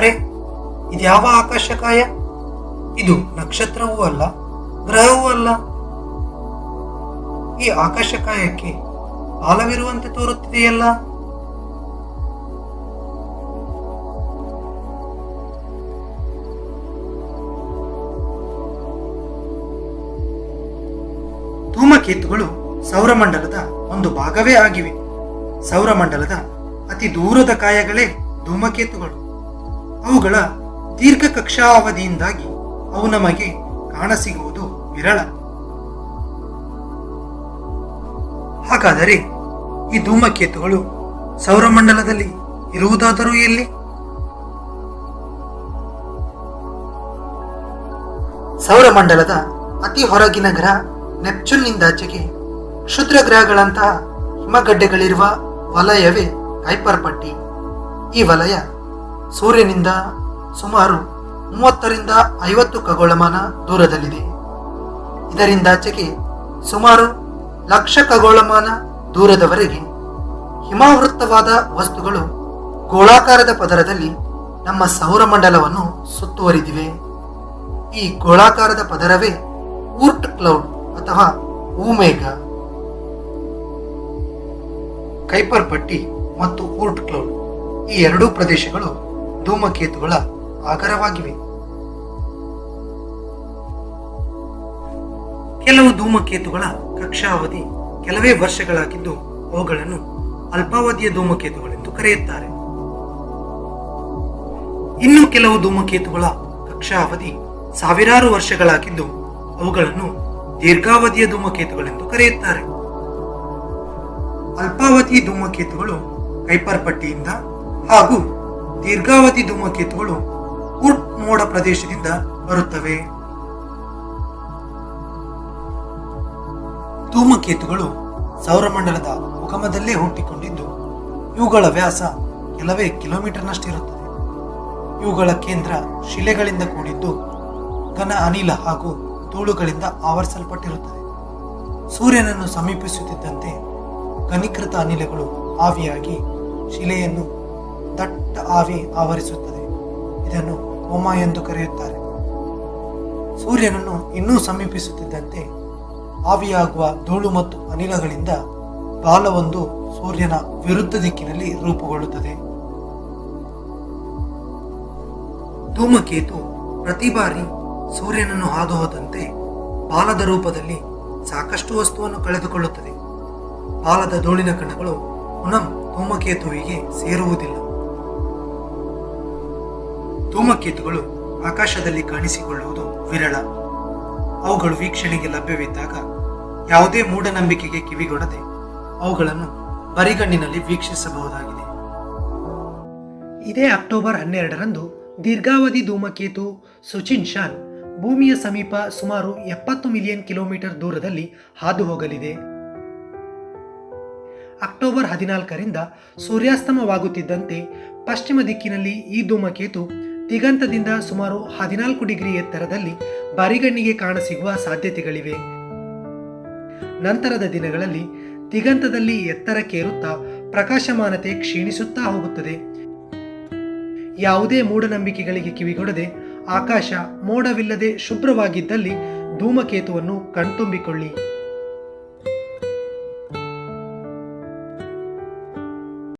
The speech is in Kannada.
ಅರೆ, ಇದ್ಯಾವ ಆಕಾಶಕಾಯ? ಇದು ನಕ್ಷತ್ರವೂ ಅಲ್ಲ, ಗ್ರಹವೂ ಅಲ್ಲ. ಈ ಆಕಾಶಕಾಯಕ್ಕೆ ಬಾಲವಿರುವಂತೆ ತೋರುತ್ತಿದೆಯಲ್ಲ. ಧೂಮಕೇತುಗಳು ಸೌರಮಂಡಲದ ಒಂದು ಭಾಗವೇ ಆಗಿವೆ. ಸೌರಮಂಡಲದ ಅತಿ ದೂರದ ಕಾಯಗಳೇ ಧೂಮಕೇತುಗಳು. ಅವುಗಳ ದೀರ್ಘ ಕಕ್ಷಾವಧಿಯಿಂದಾಗಿ ಅವು ನಮಗೆ ಕಾಣಸಿಗುವುದು ವಿರಳ. ಹಾಗಾದರೆ ಈ ಧೂಮಕೇತುಗಳು ಸೌರಮಂಡಲದಲ್ಲಿ ಇರುವುದಾದರೂ ಎಲ್ಲಿ? ಸೌರಮಂಡಲದ ಅತಿ ಹೊರಗಿನ ಗ್ರಹ ನೆಪ್ಚೂನ್ನಿಂದಾಚೆಗೆ ಕ್ಷುದ್ರ ಗ್ರಹಗಳಂತಹ ಹಿಮಗಡ್ಡೆಗಳಿರುವ ವಲಯವೇ ಕೈಪರ್ ಪಟ್ಟಿ. ಈ ವಲಯ ಸೂರ್ಯನಿಂದ ಸುಮಾರು 30ರಿಂದ 50 ಖಗೋಳಮಾನ ದೂರದಲ್ಲಿದೆ. ಇದರಿಂದಾಚೆಗೆ ಸುಮಾರು 1,00,000 ಖಗೋಳಮಾನ ದೂರದವರೆಗೆ ಹಿಮಾವೃತ್ತವಾದ ವಸ್ತುಗಳು ಗೋಳಾಕಾರದ ಪದರದಲ್ಲಿ ನಮ್ಮ ಸೌರಮಂಡಲವನ್ನು ಸುತ್ತುವರಿದಿವೆ. ಈ ಗೋಳಾಕಾರದ ಪದರವೇ ಊರ್ಟ್ ಕ್ಲೌಡ್ ಅಥವಾ ಭೂಮೇಘ. ಕೈಪರ್ ಪಟ್ಟಿ ಮತ್ತು ಊರ್ಟ್ ಕ್ಲೌಡ್ ಈ ಎರಡೂ ಪ್ರದೇಶಗಳು ಧೂಮಕೇತುಗಳ ಆಗರವಾಗಿವೆ. ಕೆಲವು ಧೂಮಕೇತುಗಳ ಕಕ್ಷಾವಧಿ ಕೆಲವೇ ವರ್ಷಗಳಾಗಿದ್ದು ಅವುಗಳನ್ನು ಅಲ್ಪಾವಧಿಯ ಧೂಮಕೇತುಗಳೆಂದು ಕರೆಯುತ್ತಾರೆ. ಇನ್ನು ಕೆಲವು ಧೂಮಕೇತುಗಳ ಕಕ್ಷಾವಧಿ ಸಾವಿರಾರು ವರ್ಷಗಳಾಗಿದ್ದು ಅವುಗಳನ್ನು ದೀರ್ಘಾವಧಿಯ ಧೂಮಕೇತುಗಳೆಂದು ಕರೆಯುತ್ತಾರೆ. ಅಲ್ಪಾವಧಿ ಧೂಮಕೇತುಗಳು ಕೈಪರ್ ಪಟ್ಟಿಯಿಂದ ಹಾಗೂ ದೀರ್ಘಾವಧಿ ಧೂಮಕೇತುಗಳು ಊರ್ಟ್ ಮೋಡ ಪ್ರದೇಶದಿಂದ ಬರುತ್ತವೆ. ಧೂಮಕೇತುಗಳು ಸೌರಮಂಡಲದ ಉಗಮದಲ್ಲೇ ಹುಟ್ಟಿಕೊಂಡಿದ್ದು ಇವುಗಳ ವ್ಯಾಸ ಕೆಲವೇ ಕಿಲೋಮೀಟರ್ನಷ್ಟಿರುತ್ತದೆ. ಇವುಗಳ ಕೇಂದ್ರ ಶಿಲೆಗಳಿಂದ ಕೂಡಿದ್ದು ಘನ ಅನಿಲ ಹಾಗೂ ಧೂಳುಗಳಿಂದ ಆವರಿಸಲ್ಪಟ್ಟಿರುತ್ತದೆ. ಸೂರ್ಯನನ್ನು ಸಮೀಪಿಸುತ್ತಿದ್ದಂತೆ ಘನೀಕೃತ ಅನಿಲಗಳು ಆವಿಯಾಗಿ ಶಿಲೆಯನ್ನು ದಟ್ಟ ಆವಿ ಆವರಿಸುತ್ತದೆ. ಇದನ್ನು ಹೋಮ ಎಂದು ಕರೆಯುತ್ತಾರೆ. ಸೂರ್ಯನನ್ನು ಇನ್ನೂ ಸಮೀಪಿಸುತ್ತಿದ್ದಂತೆ ಆವಿಯಾಗುವ ಧೂಳು ಮತ್ತು ಅನಿಲಗಳಿಂದ ಬಾಲವೊಂದು ಸೂರ್ಯನ ವಿರುದ್ಧ ದಿಕ್ಕಿನಲ್ಲಿ ರೂಪುಗೊಳ್ಳುತ್ತದೆ. ಧೂಮಕೇತು ಪ್ರತಿ ಬಾರಿ ಸೂರ್ಯನನ್ನು ಹಾದು ಹೋದಂತೆ ಬಾಲದ ರೂಪದಲ್ಲಿ ಸಾಕಷ್ಟು ವಸ್ತುವನ್ನು ಕಳೆದುಕೊಳ್ಳುತ್ತದೆ. ಬಾಲದ ಧೂಳಿನ ಕಣಗಳು ಪುನಃ ಧೂಮಕೇತುವಿಗೆ ಸೇರುವುದಿಲ್ಲ. ಧೂಮಕೇತುಗಳು ಆಕಾಶದಲ್ಲಿ ಕಾಣಿಸಿಕೊಳ್ಳುವುದು ವಿರಳ. ಅವುಗಳು ವೀಕ್ಷಣೆಗೆ ಲಭ್ಯವಿದ್ದಾಗ ಯಾವುದೇ ಮೂಢನಂಬಿಕೆಗೆ ಕಿವಿಗೊಡದೆ ಅವುಗಳನ್ನು ಬರಿಗಣ್ಣಿನಲ್ಲಿ ವೀಕ್ಷಿಸಬಹುದಾಗಿದೆ. ಇದೇ ಅಕ್ಟೋಬರ್ 12ರಂದು ದೀರ್ಘಾವಧಿ ಧೂಮಕೇತು ಸುಚಿನ್ಶಾನ್ ಭೂಮಿಯ ಸಮೀಪ ಸುಮಾರು 70 ಮಿಲಿಯನ್ ಕಿಲೋಮೀಟರ್ ದೂರದಲ್ಲಿ ಹಾದು ಹೋಗಲಿದೆ. ಅಕ್ಟೋಬರ್ 14ರಿಂದ ಸೂರ್ಯಾಸ್ತಮವಾಗುತ್ತಿದ್ದಂತೆ ಪಶ್ಚಿಮ ದಿಕ್ಕಿನಲ್ಲಿ ಈ ಧೂಮಕೇತು ದಿಗಂತದಿಂದ ಸುಮಾರು 14 ಡಿಗ್ರಿ ಎತ್ತರದಲ್ಲಿ ಬರಿಗಣ್ಣಿಗೆ ಕಾಣಸಿಗುವ ಸಾಧ್ಯತೆಗಳಿವೆ. ನಂತರದ ದಿನಗಳಲ್ಲಿ ದಿಗಂತದಲ್ಲಿ ಎತ್ತರಕ್ಕೇರುತ್ತಾ ಪ್ರಕಾಶಮಾನತೆ ಕ್ಷೀಣಿಸುತ್ತಾ ಹೋಗುತ್ತದೆ. ಯಾವುದೇ ಮೂಢನಂಬಿಕೆಗಳಿಗೆ ಕಿವಿಗೊಡದೆ ಆಕಾಶ ಮೋಡವಿಲ್ಲದೆ ಶುಭ್ರವಾಗಿದ್ದಲ್ಲಿ ಧೂಮಕೇತುವನ್ನು ಕಣ್ತುಂಬಿಕೊಳ್ಳಿ.